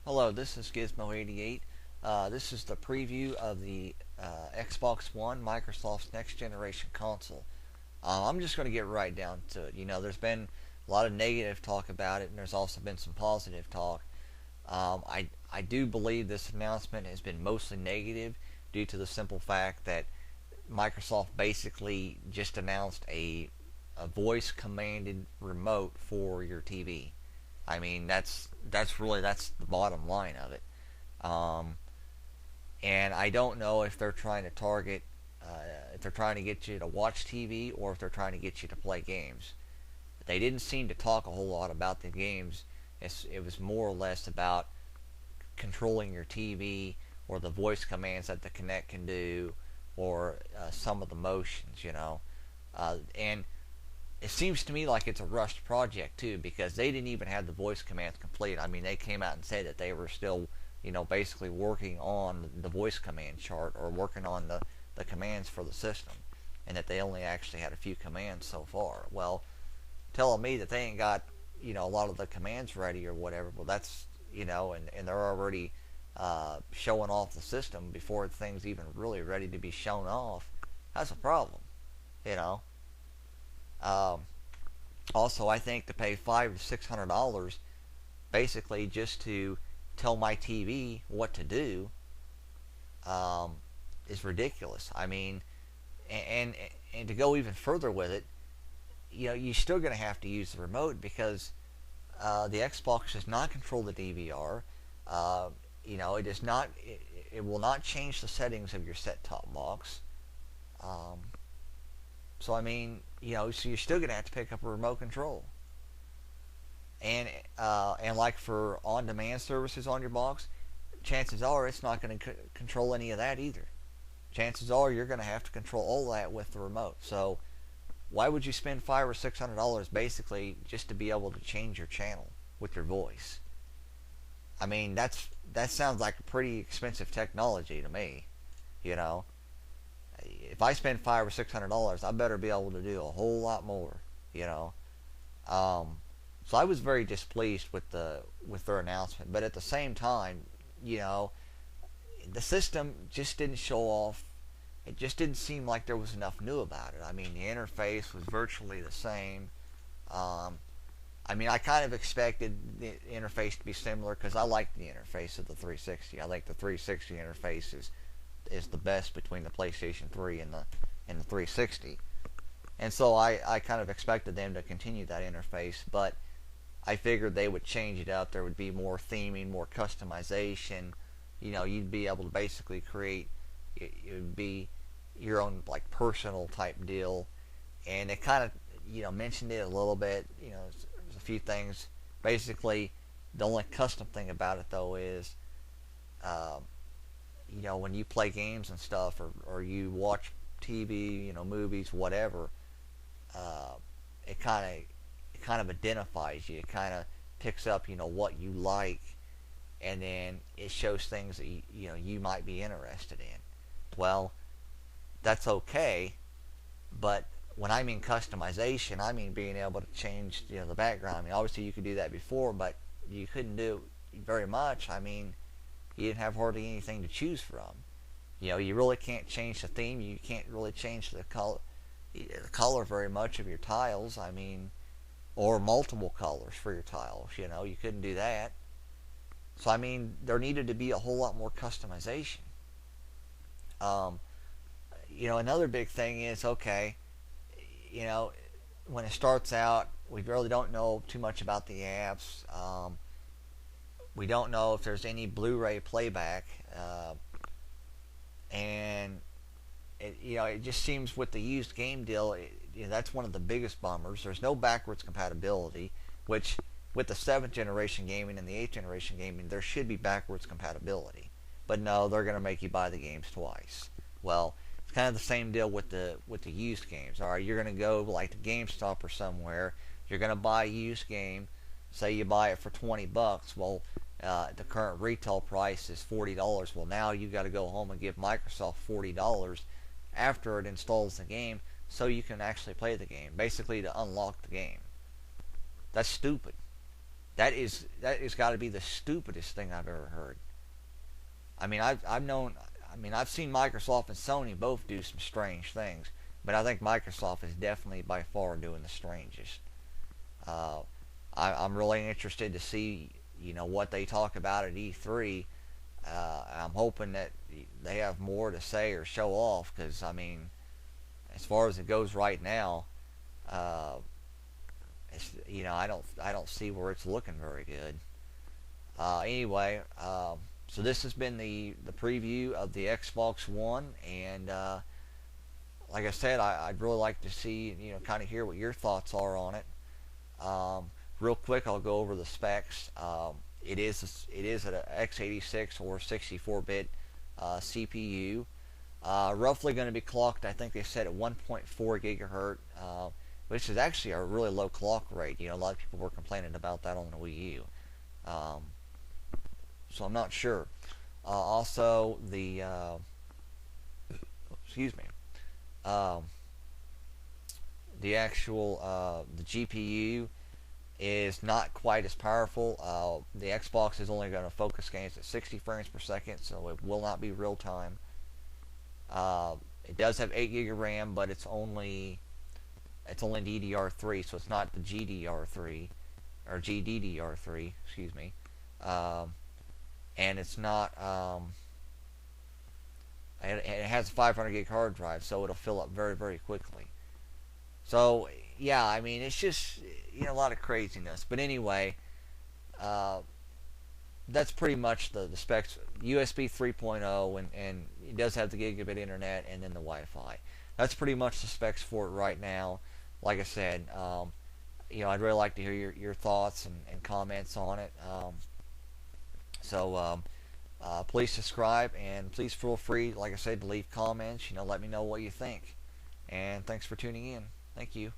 Hello, this is Gizmo88. This is the preview of the Xbox One, Microsoft's next generation console. I'm just going to get right down to it. There's been a lot of negative talk about it, and there's also been some positive talk. I do believe this announcement has been mostly negative due to the simple fact that Microsoft basically just announced a voice commanded remote for your TV. I mean, that's the bottom line of it. Um, and I don't know if they're trying to target, if they're trying to get you to watch TV or if they're trying to get you to play games. They didn't seem to talk a whole lot about the games. It was more or less about controlling your TV or the voice commands that the Kinect can do or some of the motions. And it seems to me like it's a rushed project too, because they didn't even have the voice commands complete. I mean, they came out and said that they were still, basically working on the voice command chart or working on the commands for the system, and that they only actually had a few commands so far. Well, telling me that they ain't got, a lot of the commands ready or whatever. Well, that's, and they're already showing off the system before things even really ready to be shown off. That's a problem, you know. Um, Also, I think to pay $500 to $600 basically just to tell my TV what to do um, is ridiculous. I mean, and and to go even further with it, you're still going to have to use the remote because the Xbox does not control the DVR. Uh, it does not. It will not change the settings of your set-top box. Um, so I mean, so you're still going to have to pick up a remote control. And like for on-demand services on your box, chances are it's not going to control any of that either. Chances are you're going to have to control all that with the remote. So why would you spend $500 or $600 basically just to be able to change your channel with your voice? I mean, that sounds like a pretty expensive technology to me. You know, if I spend $500 or $600, I better be able to do a whole lot more. You know, um, so I was very displeased with their announcement, but at the same time, you know, the system just didn't show off. It just didn't seem like there was enough new about it. I mean, the interface was virtually the same. Um, I mean, I kind of expected the interface to be similar because I like the interface of the 360. I think the 360 interface is the best between the PlayStation 3 and the 360. And so I kind of expected them to continue that interface, but I figured they would change it up. There would be more theming, more customization. You'd be able to basically create. It would be your own like personal type deal, and it kind of mentioned it a little bit. There's a few things. Basically, the only custom thing about it though is, um, when you play games and stuff, or you watch TV, movies, whatever, uh, it kind of identifies you. It kind of picks up, what you like, and then it shows things that you might be interested in. Well, that's okay, but when I mean customization, I mean being able to change the background. I mean, obviously you could do that before, but you couldn't do very much. I mean, you didn't have hardly anything to choose from. You really can't change the theme. You can't really change the color very much of your tiles. I mean, or multiple colors for your tiles. You couldn't do that. So I mean, there needed to be a whole lot more customization. Um, Another big thing is okay. You know, when it starts out, we really don't know too much about the apps. We don't know if there's any Blu-ray playback, and it just seems with the used game deal, that's one of the biggest bummers. There's no backwards compatibility, which with the 7th generation gaming and the 8th generation gaming, there should be backwards compatibility. But no, they're going to make you buy the games twice. Well, it's kind of the same deal with the used games. All right, you're going to go like to GameStop or somewhere. You're going to buy a used game. Say you buy it for $20. Well, the current retail price is $40. Well, now you got to go home and give Microsoft $40 after it installs the game, so you can actually play the game. Basically, to unlock the game. That's stupid. That is got to be the stupidest thing I've ever heard. I mean, I've seen Microsoft and Sony both do some strange things, but I think Microsoft is definitely by far doing the strangest. Uh, I'm really interested to see, what they talk about at E3. I'm hoping that they have more to say or show off, because I mean, as far as it goes right now, uh, I don't see where it's looking very good. Anyway, so this has been the preview of the Xbox One, and like I said, I'd really like to see, kind of hear what your thoughts are on it. Real quick, I'll go over the specs. It is an x86 or 64-bit CPU. Roughly going to be clocked, I think they said, at 1.4 gigahertz, which is actually a really low clock rate. A lot of people were complaining about that on the Wii U. So I'm not sure. Also, excuse me, um, the actual the GPU is not quite as powerful. The Xbox is only going to focus games at 60 frames per second, so it will not be real time. It does have 8 gig of RAM, but it's only DDR3, so it's not the GDR3 or GDDR3, excuse me. And it's not. It has a 500 gig hard drive, so it'll fill up very, very quickly. So yeah, I mean, it's just a lot of craziness. But anyway, uh, that's pretty much the specs. USB 3.0, and it does have the gigabit internet and then the Wi-Fi. That's pretty much the specs for it right now. Like I said, I'd really like to hear your thoughts and comments on it. Please subscribe, and please feel free, like I said, to leave comments. Let me know what you think. And thanks for tuning in. Thank you.